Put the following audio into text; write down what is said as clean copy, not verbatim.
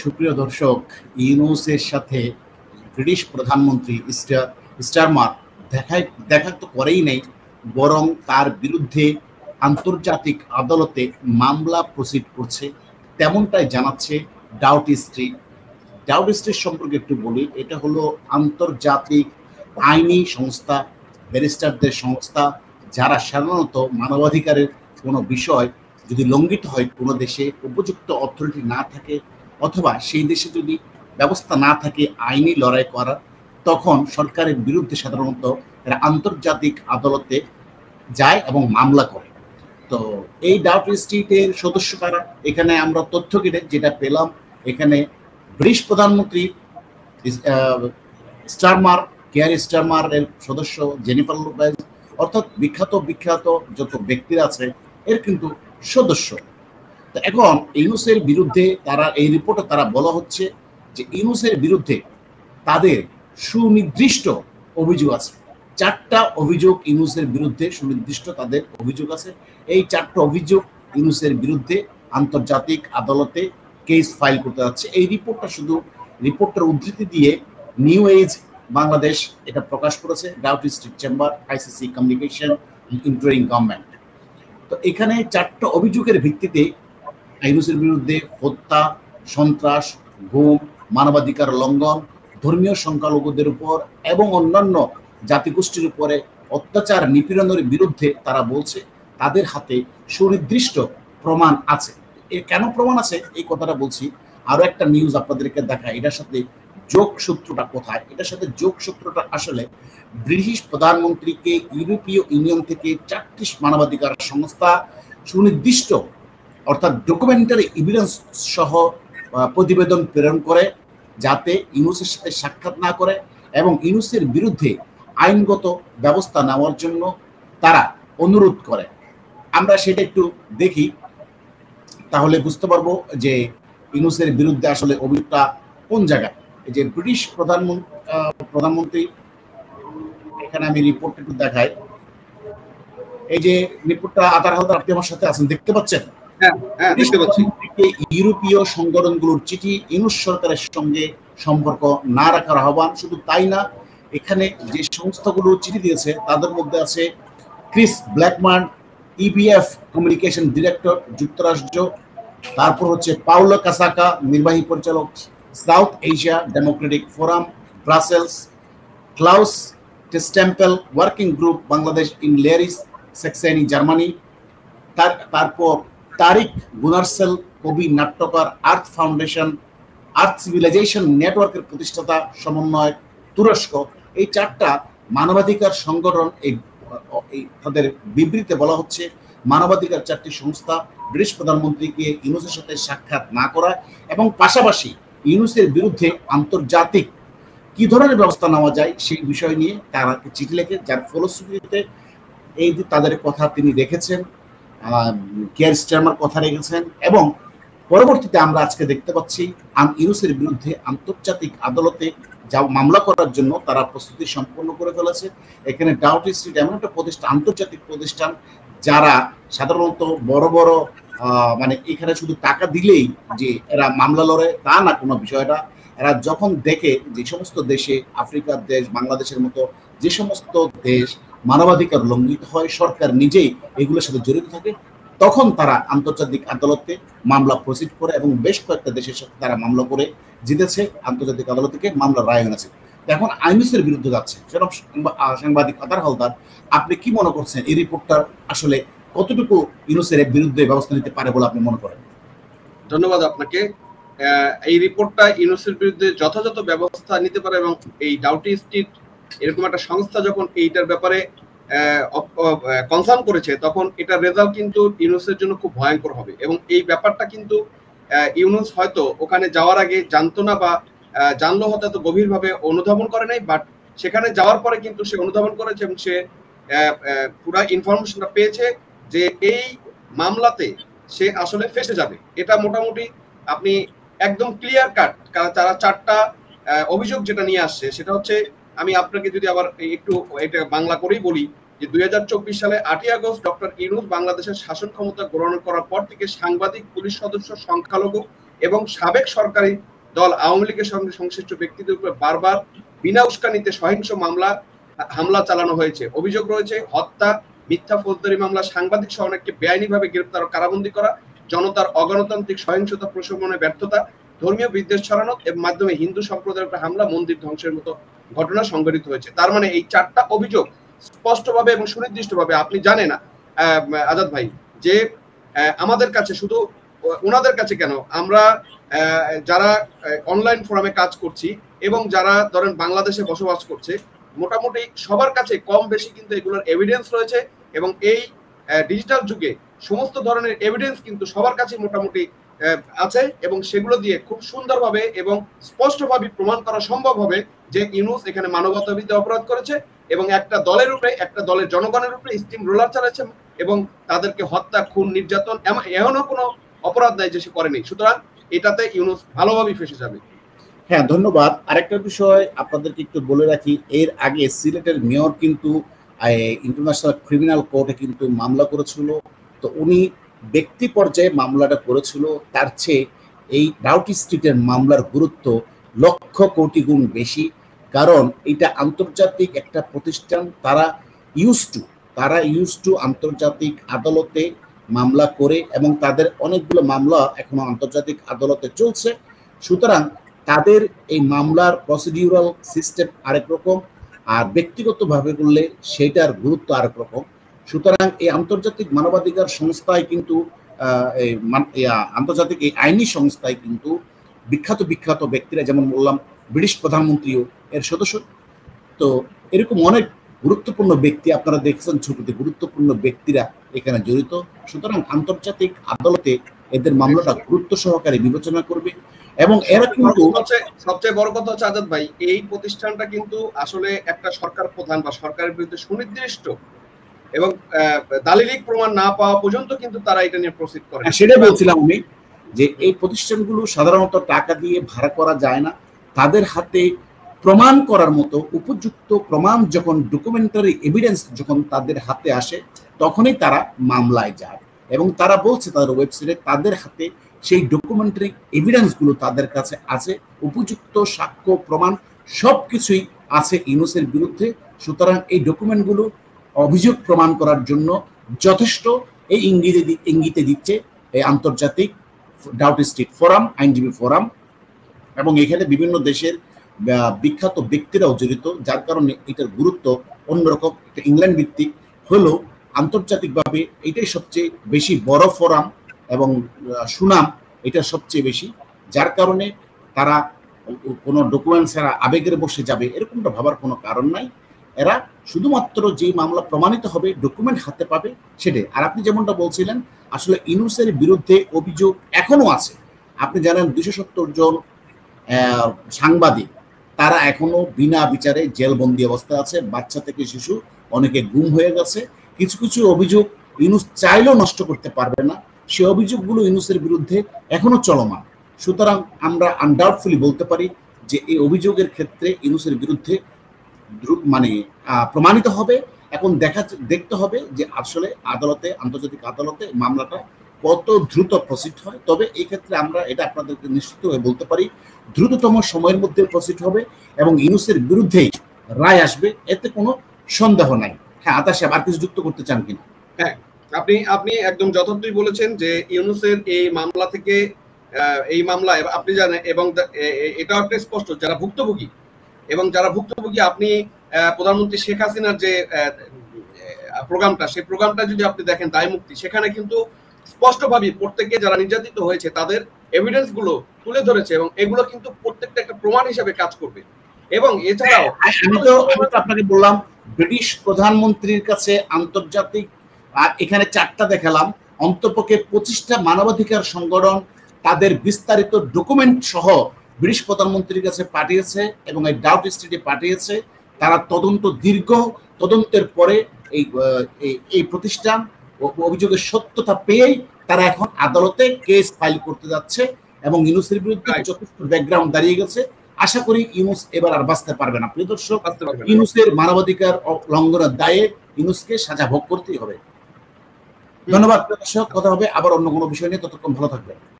সুপ্রিয় দর্শক, ইউনূসের সাথে ব্রিটিশ প্রধানমন্ত্রী স্টারমার দেখা তো করেই নাই, বরং তার বিরুদ্ধে আন্তর্জাতিক আদালতে মামলা প্রসিড করছে, তেমনটাই জানাচ্ছে ডাউট স্ট্রিট। ডাউট স্ট্রিট সম্পর্কে একটু বলি। এটা হলো আন্তর্জাতিক আইনি সংস্থা, ব্যারিস্টারদের সংস্থা, যারা সাধারণত মানবাধিকারের কোনো বিষয় যদি লঙ্ঘিত হয় কোনো দেশে, উপযুক্ত অথরিটি না থাকে অথবা সেই দেশে যদি ব্যবস্থা না থাকে আইনি লড়াই করার, তখন সরকারের বিরুদ্ধে সাধারণত এরা আন্তর্জাতিক আদালতে যায় এবং মামলা করে। তো এই ডাউট স্ট্রিটের সদস্য কারা? এখানে আমরা তথ্য কেটে যেটা পেলাম, এখানে ব্রিটিশ প্রধানমন্ত্রী স্টারমার, কেয়ার স্টারমারের সদস্য জেনিফার লোপেজ, অর্থাৎ বিখ্যাত যত ব্যক্তিরা আছে এর কিন্তু সদস্য। তো এখন ইউনূসের বিরুদ্ধে তারা এই রিপোর্টে তারা বলা হচ্ছে যে ইউনূসের বিরুদ্ধে তাদের সুনির্দিষ্ট অভিযোগ আছে। 4টা অভিযোগ ইউনূসের বিরুদ্ধে সুনির্দিষ্ট তাদের অভিযোগ আছে। এই 4টা অভিযোগ ইউনূসের বিরুদ্ধে আন্তর্জাতিক আদালতে কেস ফাইল করতে যাচ্ছে। এই রিপোর্টের উদ্ধৃতি দিয়ে নিউ এজ বাংলাদেশ এটা প্রকাশ করেছে, doubt street chamber, ICC communication, entering government. তো এখানে 4টা অভিযোগের ভিত্তিতে ইউনূসের বিরুদ্ধে হত্যা, সন্ত্রাস, গুম, মানবাধিকার লঙ্ঘন, ধর্মীয় সংখ্যালঘুদের উপর এবং অন্যান্য জাতিগোষ্ঠীর উপরে অত্যাচার নিপীড়নের বিরুদ্ধে তারা বলছে তাদের হাতে সুনির্দিষ্ট প্রমাণ আছে। কেন প্রমাণ আছে এই কথাটা বলছি, আরো একটা নিউজ আপনাদেরকে দেখায়। এটার সাথে যোগসূত্রটা কোথায়? এটার সাথে যোগসূত্রটা আসলে ব্রিটিশ প্রধানমন্ত্রীকে ইউরোপীয় ইউনিয়ন থেকে 4টি মানবাধিকার সংস্থা সুনির্দিষ্ট অর্থাৎ ডকুমেন্টারি এভিডেন্স সহ প্রতিবেদন প্রেরণ করে, যাতে ইউনূসের সাথে সাক্ষাৎ না করে এবং ইউনূসের বিরুদ্ধে আইনগত ব্যবস্থা নেওয়ার জন্য তারা অনুরোধ করে। আমরা সেটা একটু দেখি, তাহলে বুঝতে পারবো যে ইউনূসের বিরুদ্ধে আসলে অভিযোগটা কোন জায়গায়। এই যে ব্রিটিশ প্রধানমন্ত্রী, এখানে আমি রিপোর্ট একটু দেখাই। এই যে রিপোর্টটা আতার হালদার, আপনি আমার সাথে আছেন, দেখতে পাচ্ছেন? ইউরোপীয় সংগঠনগুলোর চিঠি, ইউনূস সরকারের সঙ্গে সম্পর্ক না রাখার আহ্বান। শুধু তাই না, এখানে যে সংস্থাগুলো চিঠি দিয়েছে তাদের মধ্যে আছে Chris Blackman, EBF communication director, যুক্তরাষ্ট্র। তারপর হচ্ছে পাউলো কাসাকা, নির্বাহী পরিচালক, South Asia Democratic Forum, Brussels. Klaus Testempel, working group Bangladesh in লেরিস, সেক্সেনি, জার্মানি। তারপর তারিক গুনারসেল, কবি, নাট্যকার, আর্থ ফাউন্ডেশন, আর্থ সিভিলাইজেশন নেটওয়ার্কের প্রতিষ্ঠাতা সমন্বয়ক, তুরস্ক। এই 4টা মানবাধিকার সংগঠন তাদের বিবৃতিতে বলা হচ্ছে মানবাধিকার 4টি সংস্থা ব্রিটিশ প্রধানমন্ত্রীকে ইউনূসের সাথে সাক্ষাৎ না করা এবং পাশাপাশি ইউনূসের বিরুদ্ধে আন্তর্জাতিক কি ধরনের ব্যবস্থা নেওয়া যায় সেই বিষয় নিয়ে তারা চিঠি লেখে, যার ফলশ্রুতিতে এই যে তাদের কথা তিনি রেখেছেন, কেয়ার স্টারমার কথা রেখেছেন এবং পরবর্তীতে আমরা আজকে দেখতে পাচ্ছি ইউনূসের বিরুদ্ধে আন্তর্জাতিক আদালতে যা মামলা করার জন্য তারা প্রস্তুতি সম্পন্ন করে ফেলেছে। এখানে ডাউট স্ট্রিট এমন একটা প্রতিষ্ঠান, আন্তর্জাতিক প্রতিষ্ঠান, যারা সাধারণত বড় বড় মানে এখানে শুধু টাকা দিলেই যে এরা মামলা লড়ে তা না কোনো বিষয়টা। এরা যখন দেখে যে সমস্ত দেশে, আফ্রিকার দেশ, বাংলাদেশের মতো যে সমস্ত দেশ মানবাধিকার লঙ্ঘিত হয়, সরকার নিজেই এগুলোর সাথে জড়িত থাকে, তখন তারা আন্তর্জাতিক আদালতে মামলা প্রসিড করে এবং বেশ কয়েকটা দেশের সাথে তারা মামলা করে জিতেছে, আন্তর্জাতিক আদালত থেকে মামলার রায় এনেছে। এখন ইউনূসের বিরুদ্ধে যাচ্ছে। সেরকম সাংবাদিক আতার হালদার, আপনি কি মনে করছেন এই রিপোর্টটা আসলে কতটুকু ইউনূসের বিরুদ্ধে ব্যবস্থা নিতে পারে বলে আপনি মনে করেন? ধন্যবাদ আপনাকে। এই রিপোর্টটা ইউনূসের বিরুদ্ধে যথাযথ ব্যবস্থা নিতে পারে এবং এই ডাউট স্ট্রিট এরকম একটা সংস্থা যখন এইটার ব্যাপারে কনসার্ন করেছে, তখন এটার রেজাল্ট কিন্তু ইউনূসের জন্য খুব ভয়ঙ্কর হবে। এবং এই ব্যাপারটা কিন্তু ইউনূস হয়তো ওখানে যাওয়ার আগে জানতো না, বা জানলেও হয়তো এত গভীরভাবে অনুধাবন করে নাই, বাট সেখানে যাওয়ার পরে কিন্তু সে অনুধাবন করেছে এবং সে পুরো ইনফরমেশনটা পেয়েছে যে এই মামলাতে সে আসলে ফেসে যাবে। এটা মোটামুটি আপনি একদম ক্লিয়ার কাট, কারণ তারা 4টা অভিযোগ যেটা নিয়ে আসছে সেটা হচ্ছে, আমি আপনাকে যদি আবার একটু এটা বাংলা করেই বলি, যে 2024 সালে 8ই আগস্ট ডক্টর ইউনূস বাংলাদেশের শাসন ক্ষমতা গ্রহণ করার পর থেকে সাংবাদিক, পুলিশ সদস্য, সংখ্যালঘু এবং সাবেক সরকারি দল আওয়ামী লীগের সঙ্গে সংশ্লিষ্ট ব্যক্তিদের উপর বারবার বিনা উস্কানিতে সহিংস হামলা চালানো হয়েছে। অভিযোগ রয়েছে হত্যা, মিথ্যা ফৌজদারি মামলা, সাংবাদিক সহ অনেককে বেআইনিভাবে গ্রেপ্তার ও কারাবন্দী করা, জনতার অগণতান্ত্রিক সহিংসতা প্রশমনে ব্যর্থতা, ধর্মীয় বিদ্বেষ ছড়ানো এর মাধ্যমে হিন্দু সম্প্রদায়ের উপর হামলা, মন্দির ধ্বংসের মতো ঘটনা সংঘটিত হয়েছে। তার মানে এই 4টা অভিযোগ স্পষ্টভাবে এবং সুনির্দিষ্টভাবে আপনি জানেন আজাদ ভাই যে আমাদের কাছে শুধু ওনাদের কাছে কেন, আমরা যারা অনলাইন ফোরামে কাজ করছি এবং যারা ধরেন বাংলাদেশে বসবাস করছে, মোটামুটি সবার কাছে কম বেশি কিন্তু এগুলোর এভিডেন্স রয়েছে এবং এই ডিজিটাল যুগে সমস্ত ধরনের এভিডেন্স কিন্তু সবার কাছে মোটামুটি আছে এবং সেগুলো দিয়ে খুব সুন্দরভাবে এবং স্পষ্টভাবে প্রমাণ করা সম্ভব হবে যে ইউনূস এখানে মানবতাবিরোধী অপরাধ করেছে এবং একটা দলের উপরে, একটা দলের জনগণের উপরে স্টিম রোলার চালাচ্ছে এবং তাদেরকে হত্যা, খুন, নির্যাতন এমনও কোনো অপরাধ নাই যে সে করেনি। সুতরাং এটাতে ইউনূস ভালোভাবেই ফেসে যাবে। হ্যাঁ, ধন্যবাদ। আরেকটা বিষয় আপনাদেরকে একটু বলে রাখি, এর আগে সিলেটের মেয়র কিন্তু ইন্টারন্যাশনাল ক্রিমিনাল কোর্টে কিন্তু মামলা করেছিল। তো উনি ব্যক্তি পর্যায়ে মামলাটা করেছিল, তার চেয়ে এই ডাউটি স্ট্রিটের মামলার গুরুত্ব লক্ষ কোটি গুণ বেশি। কারণ এটা আন্তর্জাতিক একটা প্রতিষ্ঠান, তারা ইউজ টু আন্তর্জাতিক আদালতে মামলা করে এবং তাদের অনেকগুলো মামলা এখনো আন্তর্জাতিক আদালতে চলছে। সুতরাং তাদের এই মামলার প্রসিডিউরাল সিস্টেম আরেক রকম, আর ব্যক্তিগতভাবে করলে সেটার গুরুত্ব আরেক রকম। সুতরাং এই আন্তর্জাতিক মানবাধিকার সংস্থায় কিন্তু আন্তর্জাতিক এই আইনি সংস্থায় কিন্তু বিখ্যাত ব্যক্তিরা, যেমন বললাম ব্রিটিশ প্রধানমন্ত্রীও এর সদস্য। তো এরকম অনেক গুরুত্বপূর্ণ ব্যক্তি আপনারা দেখছেন ছবিতে, গুরুত্বপূর্ণ ব্যক্তিরা এখানে জড়িত। সুতরাং আন্তর্জাতিক আদালতে এদের মামলাটা গুরুত্ব সহকারে বিবেচনা করবে এবং এরা কিন্তু সবচেয়ে বড় কথা হচ্ছে আজাদ ভাই, এই প্রতিষ্ঠানটা কিন্তু আসলে একটা সরকার প্রধান বা সরকারের বিরুদ্ধে সুনির্দিষ্ট এবং দালিলিক প্রমাণ না পাওয়া পর্যন্ত কিন্তু তারা এটা নিয়ে প্রসিড করে। সেটা বলছিলাম আমি, যে এই প্রতিষ্ঠানগুলো সাধারণত টাকা দিয়ে ভাড়া করা যায় না। তাদের হাতে প্রমাণ করার মতো উপযুক্ত প্রমাণ যখন, ডকুমেন্টারি এভিডেন্স যখন তাদের হাতে আসে, তখনই তারা মামলায় যায় এবং তারা বলছে তাদের ওয়েবসাইটে তাদের হাতে সেই ডকুমেন্টারি এভিডেন্সগুলো তাদের কাছে আছে, উপযুক্ত সাক্ষ্য প্রমাণ সবকিছুই আছে ইউনূসের বিরুদ্ধে। সুতরাং এই ডকুমেন্টগুলো অভিযোগ প্রমাণ করার জন্য যথেষ্ট, এই ইঙ্গিতে দিচ্ছে এই আন্তর্জাতিক ডাউটি স্ট্রিট ফোরাম, আইনজীবী ফোরাম, এবং এখানে বিভিন্ন দেশের বিখ্যাত ব্যক্তিরাও জড়িত, যার কারণে এটার গুরুত্ব অন্যরকম। এটা ইংল্যান্ড ভিত্তিক হলেও আন্তর্জাতিকভাবে এটাই সবচেয়ে বেশি বড় ফোরাম এবং সুনাম এটা সবচেয়ে বেশি, যার কারণে তারা কোনো ডকুমেন্টস ছাড়া আবেগের বসে যাবে এরকমটা ভাবার কোনো কারণ নাই। এরা শুধুমাত্র যে মামলা প্রমাণিত হবে, ডকুমেন্ট হাতে পাবে সেটাই। আর আপনি যেমনটা বলছিলেন, আসলে ইউনূসের বিরুদ্ধে অভিযোগ এখনো আছে। আপনি জানেন 270 জন সাংবাদিক তারা এখনো বিনা বিচারে জেলবন্দি অবস্থায় আছে, বাচ্চা থেকে শিশু অনেকে গুম হয়ে গেছে। কিছু কিছু অভিযোগ ইউনূস চাইলেও নষ্ট করতে পারবে না, সে অভিযোগগুলো ইউনূসের বিরুদ্ধে এখনো চলমান। সুতরাং আমরা আনডাউটফুলি বলতে পারি যে এই অভিযোগের ক্ষেত্রে ইউনূসের বিরুদ্ধে মানে প্রমাণিত হবে। এখন দেখতে হবে যে আসলে আদালতে, আন্তর্জাতিক আদালতে মামলাটা কত দ্রুত প্রসিড হয়। তবে এই ক্ষেত্রে আমরা এটা আপনাদেরকে নিশ্চিত হয়ে বলতে পারি, দ্রুততম সময়ের মধ্যে প্রসিড হবে এবং ইউনূসের বিরুদ্ধেই রায় আসবে, এতে কোনো সন্দেহ নাই। হ্যাঁ, আতা সাহেব আর কিছু যুক্ত করতে চান কিনা? হ্যাঁ, আপনি একদম যথার্থই বলেছেন যে ইউনূসের এই মামলা থেকে, এই মামলা আপনি জানেন এবং এটা একটা স্পষ্ট, যারা ভুক্তভোগী আপনি প্রধানমন্ত্রী শেখ হাসিনার যে প্রোগ্রামটা, সেই প্রোগ্রামটা যদি আপনি দেখেন দায় মুক্তি, সেখানে কিন্তু স্পষ্টভাবে প্রত্যেকে যারা নির্যাতিত হয়েছে তাদের এভিডেন্স গুলো তুলে ধরেছে এবং এগুলো কিন্তু প্রত্যেকটা একটা প্রমাণ হিসেবে কাজ করবে। এবং এছাড়াও আমি তো আপনাকে বললাম ব্রিটিশ প্রধানমন্ত্রীর কাছে আন্তর্জাতিক, আর এখানে 4টা দেখালাম, অন্তপক্ষে 25টা মানবাধিকার সংগঠন তাদের বিস্তারিত ডকুমেন্ট সহ ব্রিটিশ প্রধানমন্ত্রীর কাছে পাঠিয়েছে এবং এই ডাউটি স্ট্রিটে পাঠিয়েছে। তারা দীর্ঘ তদন্তের পরে এই প্রতিষ্ঠান অভিযোগের সত্যতা পেয়েই তারা এখন আদালতে কেস ফাইল করতে যাচ্ছে এবং ইউনূসের বিরুদ্ধে যথেষ্ট ব্যাকগ্রাউন্ড দাঁড়িয়ে গেছে। আশা করি ইউনূস এবার আর বাঁচতে পারবে না। প্রিয় দর্শক, ইউনূসের মানবাধিকার লঙ্ঘনের দায়ে ইউনূসকে সাজা ভোগ করতেই হবে। ধন্যবাদ প্রিয় দর্শক, কথা হবে আবার অন্য কোনো বিষয় নিয়ে। ততক্ষণ ভালো থাকবেন।